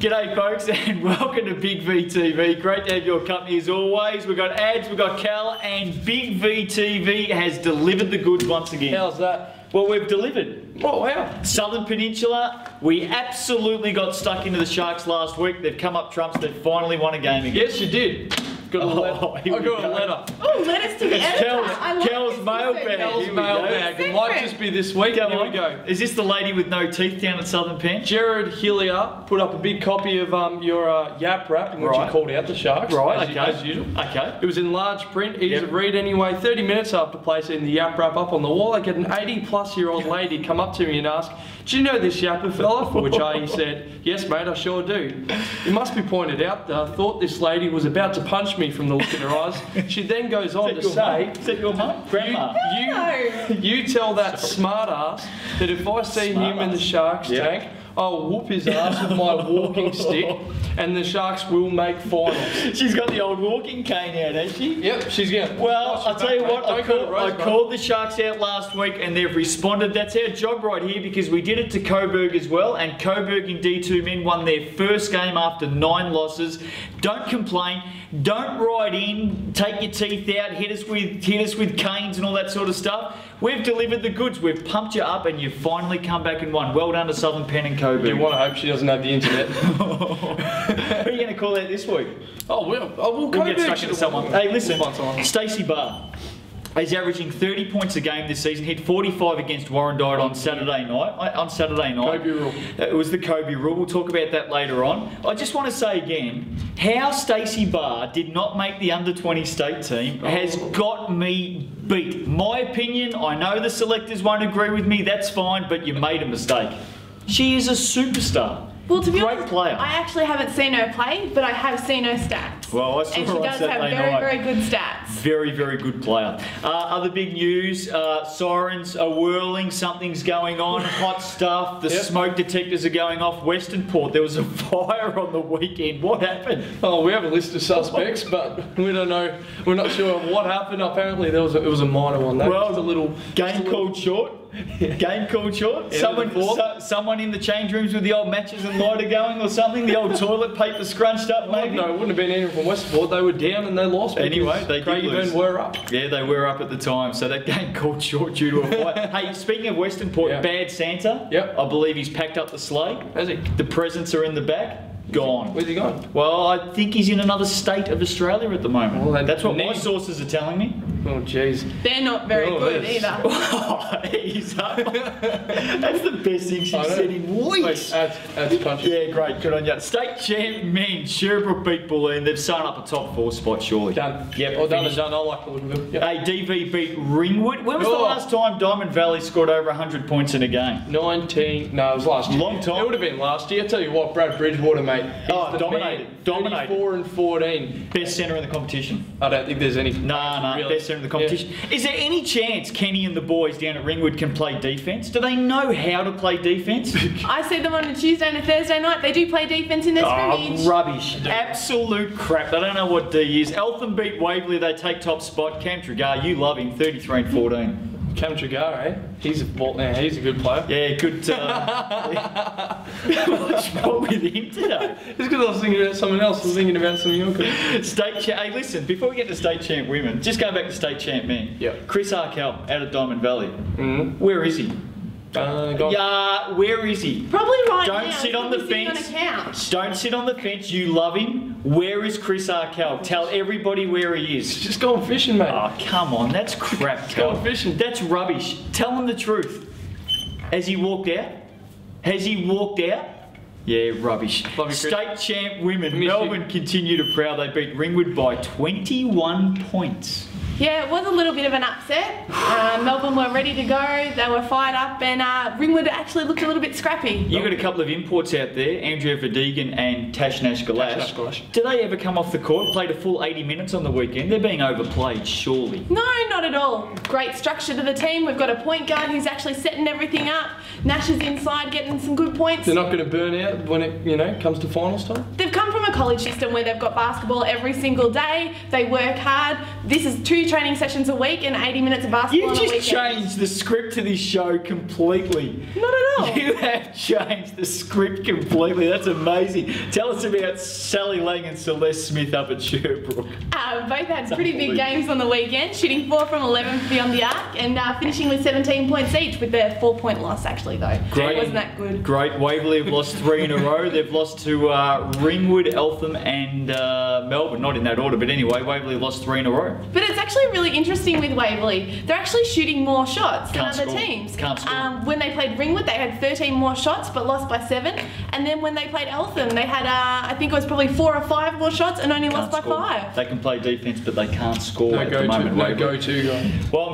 G'day folks and welcome to Big V TV. Great to have your company as always. We've got ads, we've got Cal, and Big V TV has delivered the goods once again. How's that? Well, we've delivered. Oh, wow. Southern Peninsula, we absolutely got stuck into the Sharks last week. They've come up trumps, they've finally won a game again. Yes, you did. Got a letter. I got a letter. Oh, letters to the editor. Kel's mailbag. Kel's mailbag. It might just be this week. Here we go. Is this the lady with no teeth down at Southern Pen? Jared Hillier put up a big copy of your Yap rap in which he called out the Sharks. Right, as usual. Okay. It was in large print, easy to read anyway. 30 minutes after placing the Yap rap up on the wall, I get an 80-plus-year-old lady come up to me and ask, "Do you know this Yapper fella?" For which I said, "Yes, mate, I sure do." It must be pointed out that I thought this lady was about to punch me from the look in her eyes. She then goes on to say, "Is that your mum? Grandma?" You tell that smart ass that if I see him in the Sharks tank, I'll whoop his ass with my walking stick and the Sharks will make finals. She's got the old walking cane out, has she? Yep, she's going. Well, I'll tell you what, I called the Sharks out last week and they've responded. That's our job right here because we did it to Coburg as well, and Coburg in D2 men won their first game after 9 losses. Don't complain. Don't ride in, take your teeth out, hit us with canes and all that sort of stuff. We've delivered the goods. We've pumped you up and you've finally come back and won. Well done to Southern Pen and Coburg. You want to hope she doesn't have the internet. Who are you going to call out this week? Oh, we'll get stuck into someone. Hey, listen, Stacey Barr is averaging 30 points a game this season. Hit 45 against Warrandyte on Saturday night. Kobe rule. It was the Kobe rule. We'll talk about that later on. I just want to say again, how Stacey Barr did not make the under-20 state team has got me beat. My opinion, I know the selectors won't agree with me, that's fine, but you made a mistake. She is a superstar. Well, to be Great honest, player. I actually haven't seen her play, but I have seen her stats. Well, I saw and she her on does have Saturday very, night. very good stats. Very, very good player. Other big news, sirens are whirling, something's going on, hot stuff, the smoke detectors are going off. Western Port, there was a fire on the weekend. What happened? Oh, we have a list of suspects, but we don't know, we're not sure what happened. Apparently it was a minor one. Well, just a little game called short. Game called short. Someone in the change rooms with the old matches and lighter going or something. The old toilet paper scrunched up, maybe. No, it wouldn't have been anyone from Westport. They were down and they lost. Anyway, they did lose. Were up. Yeah, they were up at the time. So that game called short due to a fight. Hey, speaking of Western Port, Bad Santa. Yep. I believe he's packed up the sleigh. Has he? The presents are in the back. Gone. Where's he gone? Well, I think he's in another state of Australia at the moment. Well, that's what my sources are telling me. Oh, jeez. They're not very good either. Oh, he's up. That's the best thing she's said in weeks. That's punchy. Yeah, great. Good on you. State champ men, Sherbrook beat Bulleen. They've sewn up a top 4 spot, surely. Done. Yep. Well, done. I like the look of them. Yep. Hey, DV beat Ringwood. When was the last time Diamond Valley scored over 100 points in a game? 19. No, it was last year. Long time. It would have been last year. I tell you what, Brad Bridgewater, mate. Dominated. 34 and 14. Best centre in the competition. I don't think there's any. No, really. Best centre in the competition. Yeah. Is there any chance Kenny and the boys down at Ringwood can play defence? Do they know how to play defence? I see them on a Tuesday and a Thursday night. They do play defence in their scrimmage. Rubbish. Absolute crap. They don't know what D is. Eltham beat Waverley. They take top spot. Cam Tregar, you love him. 33 and 14. Cam Tregar, eh? He's a good player. Yeah, good. What's wrong with him today? It's because I was thinking about someone else. I was thinking about some Yorkers. Hey, listen, before we get to state champ women, just going back to state champ men. Yep. Chris Arkell out of Diamond Valley. Mm-hmm. Where is he? Gone. Where is he? Probably right now. Don't sit on the fence. On a couch. Don't sit on the fence. You love him. Where is Chris Arkell? Tell everybody where he is. Just going fishing, mate. Oh, come on. That's crap. Going fishing. That's rubbish. Tell him the truth. Has he walked out? Has he walked out? Yeah, rubbish. State champ women. Melbourne continue to proud. They beat Ringwood by 21 points. Yeah, it was a little bit of an upset. Melbourne were ready to go, they were fired up, and Ringwood actually looked a little bit scrappy. You've got a couple of imports out there, Andrea Verdegan and Tashnash Galash. Do they ever come off the court, played a full 80 minutes on the weekend? They're being overplayed, surely. No, not at all. Great structure to the team. We've got a point guard who's actually setting everything up. Nash is inside getting some good points. They're not going to burn out when it comes to finals time? They've come from a college system where they've got basketball every single day. They work hard. This is 2 training sessions a week and 80 minutes of basketball on a weekend. You've just changed the script to this show completely. Not at all. You have changed the script completely. That's amazing. Tell us about Sally Lang and Celeste Smith up at Sherbrook. Both had pretty big games on the weekend, shooting 4 from 11 beyond the arc and finishing with 17 points each with their 4-point loss actually though. Great. It wasn't that good. Great. Waverley have lost 3 in a row. They've lost to Ringwood, Eltham and Melbourne. Not in that order, but anyway, Waverley have lost 3 in a row. But it's actually really interesting with Waverley. They're actually shooting more shots than Can't other score. teams. Can't score. When they played Ringwood, they had 13 more shots but lost by 7. And then when they played Eltham, they had, I think it was probably 4 or 5 more shots and only lost by 5. They can play defence, but they can't score at the moment. No go-to guy. Well,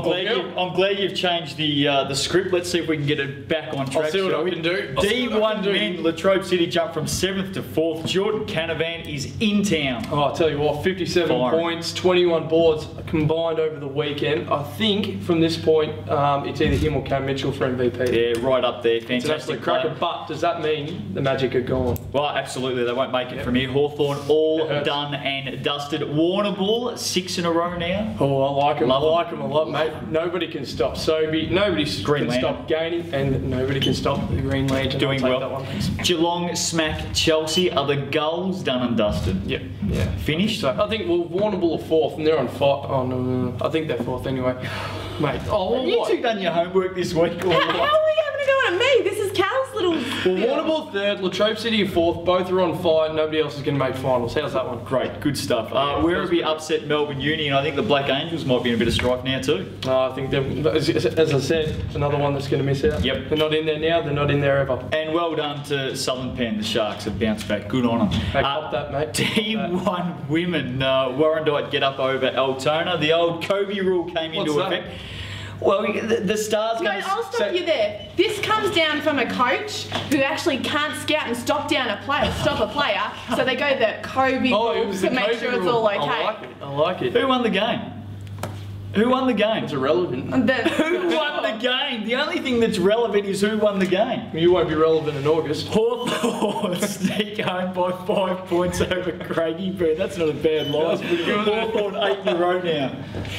I'm glad you've changed the script. Let's see if we can get it back on track. I'll see what I can do. D1 men, Latrobe City jumped from 7th to 4th. Jordan Canavan is in town. Oh, I'll tell you what, 57 points, 21 boards combined over the weekend. I think from this point, it's either him or Cam Mitchell for MVP. Yeah, right up there. It's an Fantastic absolute cracker. player. But does that mean the Magic are gone? Well, absolutely. They won't make it from here. Hawthorn all done and dusted. Warrnambool 6 in a row now. Oh, I like him. Love I like him a lot, mate. Nobody can stop Sobey. Nobody can stop Gainey, and nobody can stop the Green Lantern. Doing well. That one, thanks. Geelong smack Chelsea. Are the Gulls done and dusted? Yep. Yeah. Finished? So I think Warrnambool are 4th, and they're on 5. Oh no. I think they're 4th anyway, mate. Oh, well, Have you what? two done your homework this week or How what? are we having to go at me? This is Cal's little... Well, Warrnambool 3rd, Latrobe City 4th. Both are on 5. Nobody else is going to make finals. How's that one? Great, good stuff. Werribee upset Melbourne Uni, and I think the Black Angels might be in a bit of strife now too. I think they're, as I said, another one that's going to miss out. Yep. They're not in there now. They're not in there ever. And well done to Southern Penn. The Sharks have bounced back. Good on them. Hey, cop that, mate. D1 women, Warrandyte get up over Altona. The old Kobe rule came into What's that? effect. Well, the Stars No, going I'll stop you there. This comes down from a coach who actually can't scout and stop a player. So they go the Kobe rule to make sure it's all okay. I like it. Who won the game? Who won the game? It's irrelevant. Who won the game? The only thing that's relevant is who won the game. You won't be relevant in August. Hawthorn sneak home by 5 points over Craigieburn. That's not a bad line. Hawthorn 8 in a row now.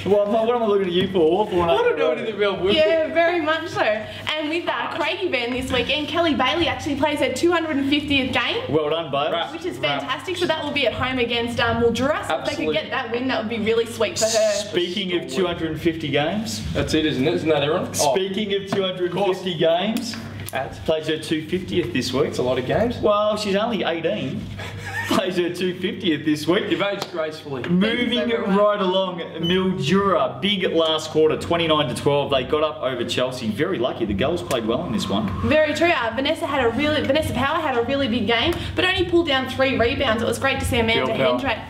What am I looking at you for? Hawthorn 8 I don't know anything about women. Yeah, very much so. And with Craigieburn this weekend, Kelly Bailey actually plays her 250th game. Well done, babes. Which is fantastic. So that will be at home against Mildura. So if they could get that win, that would be really sweet for her. Speaking of 250 games. That's it, isn't it? Isn't that everyone? Speaking of 250 games. Plays her 250th this week. It's a lot of games. Well, she's only 18. Plays her 250th this week. You've aged gracefully. Moving right along, Mildura, big last quarter, 29-12. They got up over Chelsea. Very lucky. The girls played well in this one. Very true. Vanessa Power had a really big game, but only pulled down 3 rebounds. It was great to see Amanda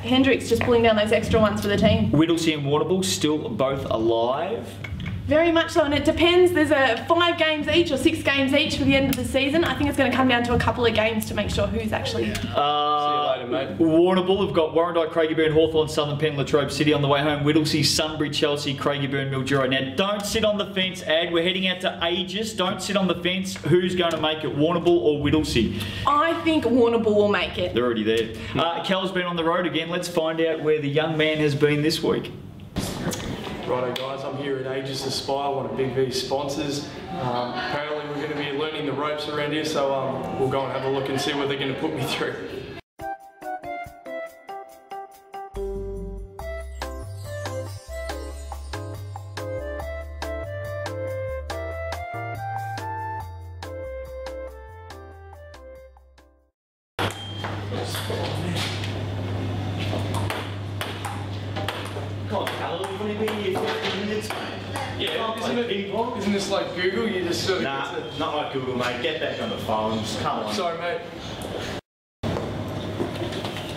Hendricks just pulling down those extra ones for the team. Whittlesea and Warrnambool still both alive. Very much so, and it depends. There's 5 games each or 6 games each for the end of the season. I think it's going to come down to a couple of games to make sure who's actually... See you later, mate. Warrnambool have got Warrandyte, Craigieburn, Hawthorn, Southern Penn, Latrobe City on the way home. Whittlesea, Sunbury, Chelsea, Craigieburn, Mildura. Now, don't sit on the fence, Ad. We're heading out to Aegis. Don't sit on the fence. Who's going to make it, Warrnambool or Whittlesea? I think Warrnambool will make it. They're already there. Cal's been on the road again. Let's find out where the young man has been this week. Righto guys, I'm here at Aegis Aspire, one of Big V's sponsors. Apparently we're going to be learning the ropes around here, so we'll go and have a look and see what they're going to put me through. Yeah, isn't this like Google? You just sort of... Nah, not like Google, mate. Get back on the phones. Come on. Sorry, mate.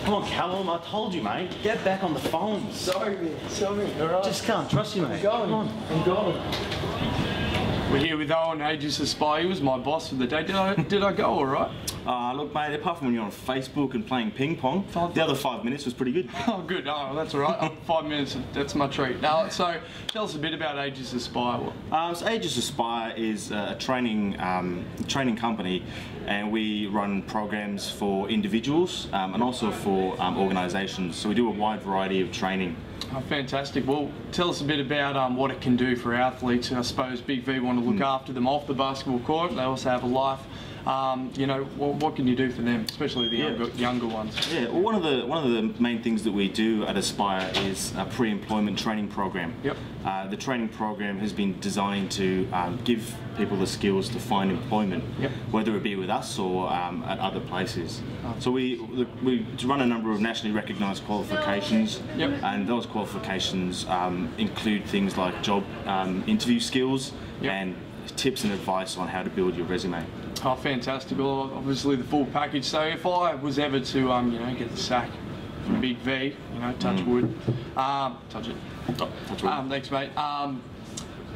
Come on, Callum. I told you, mate. Get back on the phones. Sorry, man. Sorry. All right. Just can't trust you, mate. I'm going. Come on. I'm going. We're here with Owen, Aegis Aspire. He was my boss for the day. Did I go all right? Look, mate, apart from when you're on Facebook and playing ping pong, the other 5 minutes was pretty good. Oh, good. Oh, that's all right. 5 minutes, that's my treat. Now, so tell us a bit about Aegis Aspire. So Aegis Aspire is a training company, and we run programs for individuals and also for organisations. So we do a wide variety of training. Oh, fantastic. Well, tell us a bit about what it can do for athletes. I suppose Big V want to look after them off the basketball court. They also have a life. You know, what can you do for them, especially the younger ones? Yeah, well, one of the main things that we do at Aspire is a pre-employment training program. Yep. The training program has been designed to give people the skills to find employment, whether it be with us or at other places. So we run a number of nationally recognised qualifications, and those qualifications include things like job interview skills and tips and advice on how to build your resume. Oh, fantastic. Well, obviously the full package. So if I was ever to, you know, get the sack from Big V, you know, touch wood, touch it. Oh, touch wood. Thanks, mate.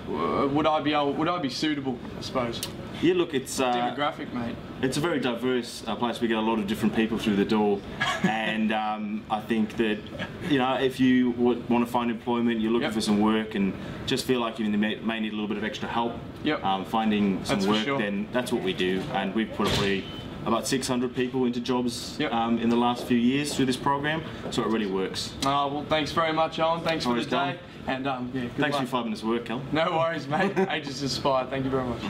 Would I be suitable, I suppose? Yeah, look, it's demographic, mate. It's a very diverse place. We get a lot of different people through the door, and I think that, you know, if you want to find employment, you're looking for some work, and just feel like you may need a little bit of extra help finding some work, then that's what we do. And we've put probably about 600 people into jobs in the last few years through this program, so it really works. Well, thanks very much, Owen. Thanks for the day. And thanks for your 5 minutes of work, Cal. No worries, mate. Aegis Aspire. Thank you very much.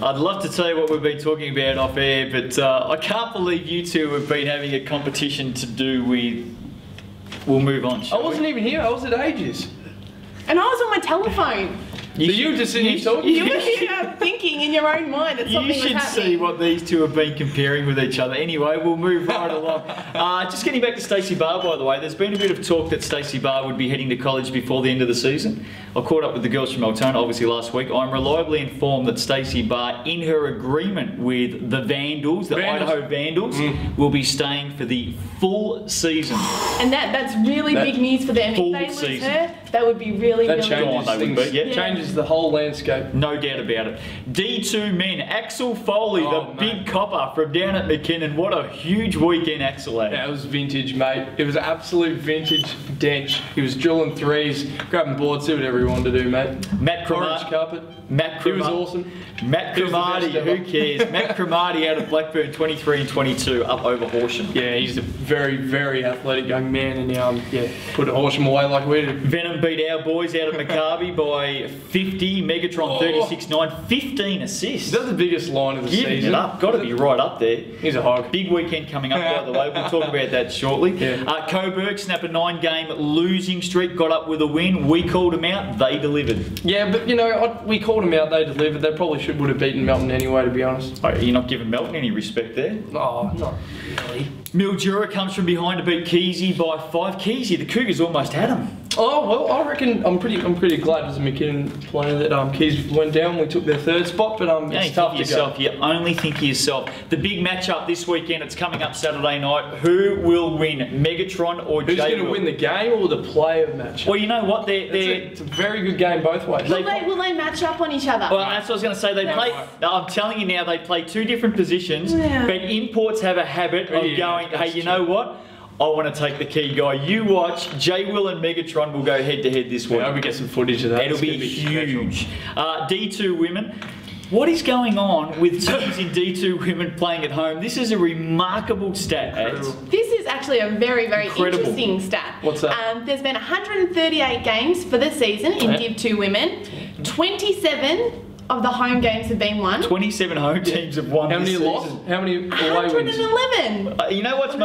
I'd love to tell you what we've been talking about off air, but I can't believe you two have been having a competition to do with. We'll move on. I wasn't even here. I was at Aegis. And I was on my telephone. You were just sitting here talking? You were here thinking in your own mind that something was happening. You should see what these two have been comparing with each other. Anyway, we'll move right along. Just getting back to Stacey Barr, by the way, there's been a bit of talk that Stacey Barr would be heading to college before the end of the season. I caught up with the girls from Altona, obviously, last week. I'm reliably informed that Stacey Barr, in her agreement with the Vandals, the Idaho Vandals, will be staying for the full season. And that's really big news for them. If they lose her, that would be really, really changes changes the whole landscape. No doubt about it. D2 men, Axel Foley, the big copper from down at McKinnon. What a huge weekend Axel had. That was vintage, mate. It was absolute vintage dench. He was drilling threes, grabbing boards, see whatever he wanted to do, mate. Matt Orange carpet. He was awesome. Matt Cromartie, who cares? Matt Cromartie out of Blackburn, 23 and 22, up over Horsham. Yeah, he's a very, very athletic young man, and put Horsham away like we did. Venom beat our boys out of Maccabi by 50. Megatron 36-9, 15 assists. That's the biggest line of the season. It up, got to be right up there. He's a hog. Big weekend coming up, by the way. We'll talk about that shortly. Coburg snapped a 9-game losing streak, got up with a win. We called them out, they delivered. Yeah, but you know, we called them out, they delivered. They probably would have beaten Melton anyway, to be honest. Oh, you're not giving Melton any respect there? Oh, not really. Mildura comes from behind to beat Keesey by 5. Keesey, the Cougars almost had him. Oh well, I reckon I'm pretty glad as a McKinnon player that Keys went down. We took their 3rd spot, but it's tough to go. You only think of yourself. The big matchup this weekend. It's coming up Saturday night. Who will win, Megatron or Who's going to win, the game or the player matchup? Well, you know what? It's a very good game both ways. Will they match up on each other? Well, that's what I was going to say. They play. I'm telling you now, they play 2 different positions. Yeah. But imports have a habit of going, hey, you know what? I want to take the key guy. You watch. J Will and Megatron will go head to head this week. I hope we get some footage of that. It'll be huge. D2 women. What is going on with teams in D2 women playing at home? This is a remarkable stat, Ads. This is actually a very, very interesting stat. What's that? There's been 138 games for the season in Div 2 women. 27 of the home games have been won. 27 home teams have won. How many lost? How many away wins? 111. You know what's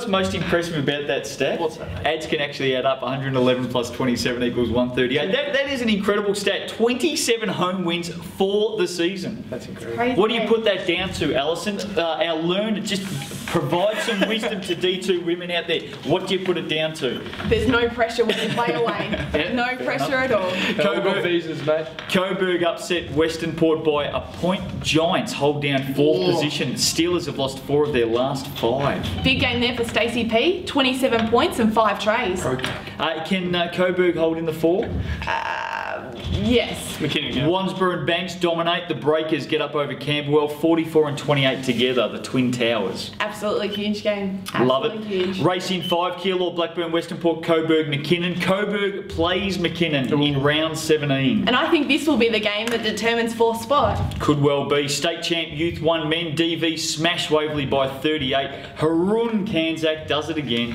most impressive about that stat? What's that, mate? Ads can actually add up 111 plus 27 equals 138. That is an incredible stat. 27 home wins for the season. That's incredible. What do you put that down to, Alison? Our learned, just provide some wisdom to D2 women out there. What do you put it down to? There's no pressure when you play away. No pressure at all. Coburg visas, mate. Coburg upset Western Port by a point. Giants hold down 4th position. Steelers have lost 4 of their last 5. Big game there for Stacey P. 27 points and 5 trays. Can Coburg hold in the 4? Yes. McKinnon, yeah. Wansborough and Banks dominate. The Breakers get up over Camberwell, 44 and 28 together, the Twin Towers. Absolutely huge game. Love it. Absolutely huge. Racing 5, Keilor, Blackburn, Western Port, Coburg, McKinnon. Coburg plays McKinnon in round 17. And I think this will be the game that determines 4th spot. Could well be. State champ Youth 1 men, DV smash Waverley by 38. Harun Kanzak does it again.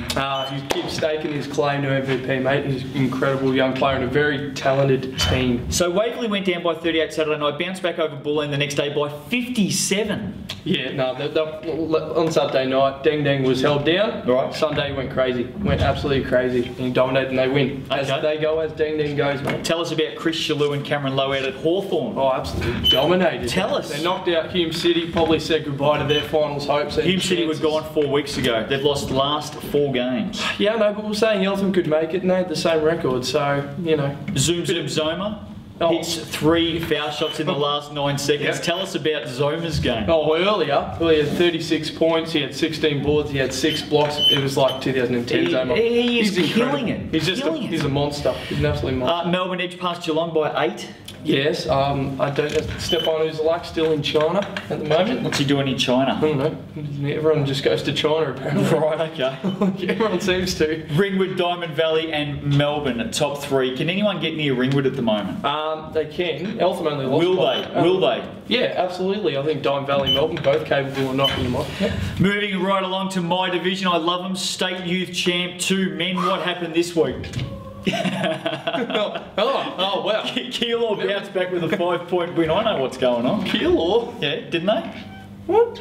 He keeps staking his claim to MVP, mate. He's an incredible young player and a very talented team. So Waverley went down by 38 Saturday night, bounced back over Bulleen the next day by 57. Yeah, no, on Saturday night, Deng Deng was held down. Right. Sunday went crazy, went absolutely crazy. And he dominated and they win. As Okay. they go, as Deng Deng goes, mate. Tell us about Chris Shalou and Cameron Lowe out at Hawthorn. Oh, absolutely dominated. Tell us. They knocked out Hume City, probably said goodbye to their finals hopes. And Hume City were chances. gone 4 weeks ago. They've lost last 4 games. Yeah, no, but we're saying Eltham could make it and they had the same record, so, you know. Zoom Zoma Oh. hits 3 foul shots in the last 9 seconds. Yep. Tell us about Zoma's game. Oh, earlier, he had 36 points, he had 16 boards, he had 6 blocks. It was like 2010 Zoma. He is He's killing incredible. it. He's just Killing it. he's a monster. He's an absolute monster. Melbourne edge past Geelong by 8. Yes, I don't know. Stefan Uzalak still in China at the moment. What's he doing in I China? don't know. Everyone just goes to China apparently. Right, okay. Everyone seems to. Ringwood, Diamond Valley and Melbourne at top 3. Can anyone get near Ringwood at the moment? They can. Eltham only lost. Will by- they? Will they? Yeah, absolutely. I think Diamond Valley, Melbourne, both capable of knocking them off. Yep. Moving right along to my division, I love them. State Youth Champ 2 men. What happened this week? Oh, wow. Keilor bounced back with a 5-point win. I know what's going on. Keilor? Yeah, didn't they? What?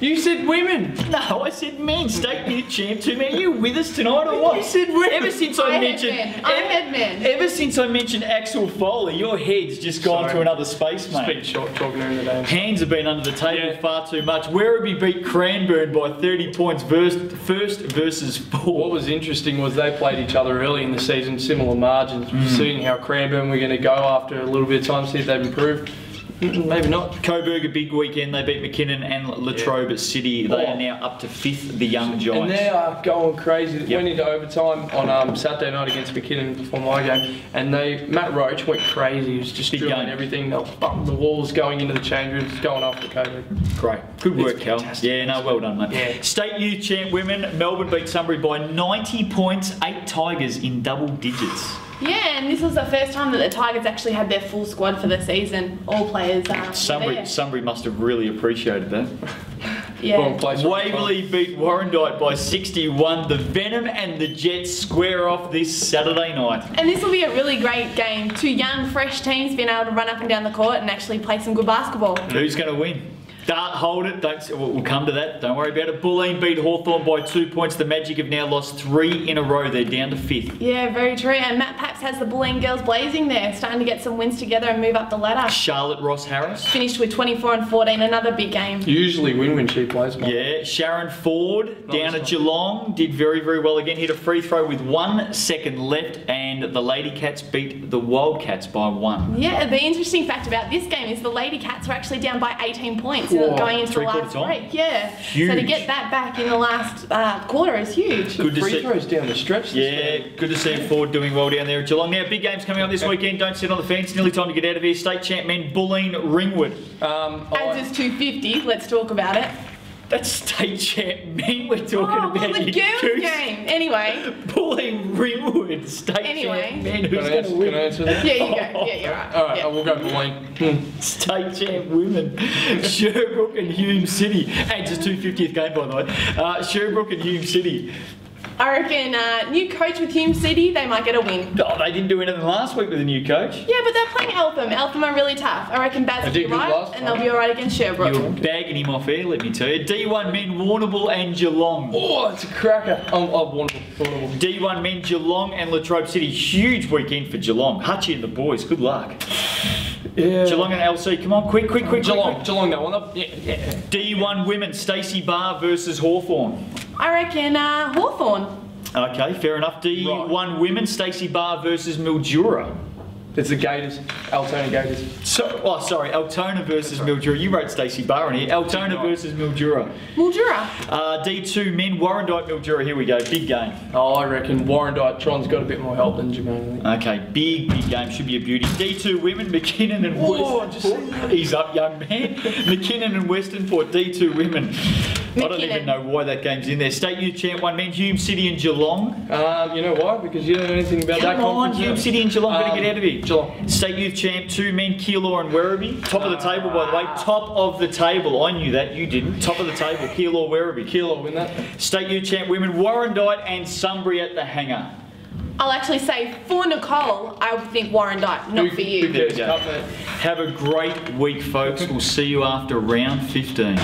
You said women. No, I said men. State Youth Champ 2 men. Are you with us tonight or what? You said women. Ever since I mentioned, head men. ever since I mentioned Axel Foley, your head's just gone Sorry. to another space, mate. Been short talking in the day. Hands have been under the table Yeah. far too much. Werribee beat Cranbourne by 30 points first versus 4. What was interesting was they played each other early in the season, similar margins. Seeing how Cranbourne were going to go after a little bit of time, see if they've improved. Maybe not. Coburg a big weekend. They beat McKinnon and Latrobe at City. They are now up to 5th, the young Giants. And they are going crazy. They Yep. went into overtime on Saturday night against McKinnon before my game, and Matt Roach went crazy. He was just Big drilling game. everything. They were butting the walls, going into the change rooms, going after Coburg. Great. Good work, It's Cal. fantastic. Yeah, no, well done, mate. Yeah. State Youth Champ women. Melbourne beat Sunbury by 90 points. 8 Tigers in double digits. Yeah, and this was the first time that the Tigers actually had their full squad for the season. All players were there. Sunbury must have really appreciated that. Yeah. Waverley beat Warrandyte by 61. The Venom and the Jets square off this Saturday night. And this will be a really great game. 2 young, fresh teams being able to run up and down the court and actually play some good basketball. Who's going to win? Hold it. We'll come to that. Don't worry about it. Bulleen beat Hawthorn by 2 points. The Magic have now lost 3 in a row. They're down to 5th. Yeah, very true. And Matt Paps has the Bulleen girls blazing there, starting to get some wins together and move up the ladder. Charlotte Ross Harris. Finished with 24 and 14, another big game. Usually win when she plays. Mate. Yeah, Sharon Ford down at Nice. Geelong did very, very well again. Hit a free throw with 1 second left, and the Lady Cats beat the Wildcats by 1. Yeah, the interesting fact about this game is the Lady Cats were actually down by 18 points going into the last Three-quarter break. Yeah, Huge. so to get that back in the last quarter is huge. Good to Free see. throws down the stretch. Yeah, good to see Ford doing well down there at Geelong. Now, big games coming up this weekend. Don't sit on the fence. Nearly time to get out of here. State champ men, Bulleen, Ringwood. As is 250, let's talk about it. That's state champ men we're talking Oh, about. well, the you girls goose. game. Anyway, Bulleen, Ringwood, state Anyway. champ men. Can Who's I going to win? answer that? yeah, you go. Yeah, you're right. Alright, Yeah. we'll go Bulleen. State champ women, Sherbrook and Hume City. And it's his 250th game, by the way. Sherbrook and Hume City. I reckon new coach with Hume City, they might get a win. Oh, they didn't do anything last week with a new coach. Yeah, but they're playing Eltham. Eltham are really tough. I reckon Baz will They be did good right, last and time. they'll be alright against Sherbrooke. You're bagging him off air, let me tell you. D1 men, Warrnambool and Geelong. Oh, it's a cracker. Wonderful. D1 men, Geelong and Latrobe City. Huge weekend for Geelong. Hutchie and the boys, good luck. Yeah. Geelong and LC, come on, quick. Geelong, that one up. Yeah. D1 women, Stacey Barr versus Hawthorn. I reckon Hawthorn. Okay, fair enough. D1 women, Stacey Barr versus Mildura. It's the Gators, Altona Gators. Oh, sorry, Altona versus Mildura. You wrote Stacey Barr on here. Altona versus Mildura. Mildura. D2 men, Warrandyte Mildura. Here we go. Big game. Oh, I reckon Warrandyte Tron's got a bit more help than Jermaine. Okay, big game. Should be a beauty. D2 women, McKinnon and Western. He's up, young man. McKinnon and Western for D2 women. I don't even know why that game's in there. State Youth Champ 1 men, Hume City and Geelong. You know why? Because you don't know anything about that conference. Hume City and Geelong. Better get out of here. Geelong. State Youth Champ 2 men, Keilor and Werribee. Top of the table, by the way. Top of the table. I knew that. You didn't. Top of the table. Keilor, Werribee. Keilor win that. State Youth Champ women, Warrandyte and Sunbury at the Hangar. I'll actually say for Nicole, I would think Warrandyte, not for you. There we go. Have a great week, folks. We'll see you after round 15.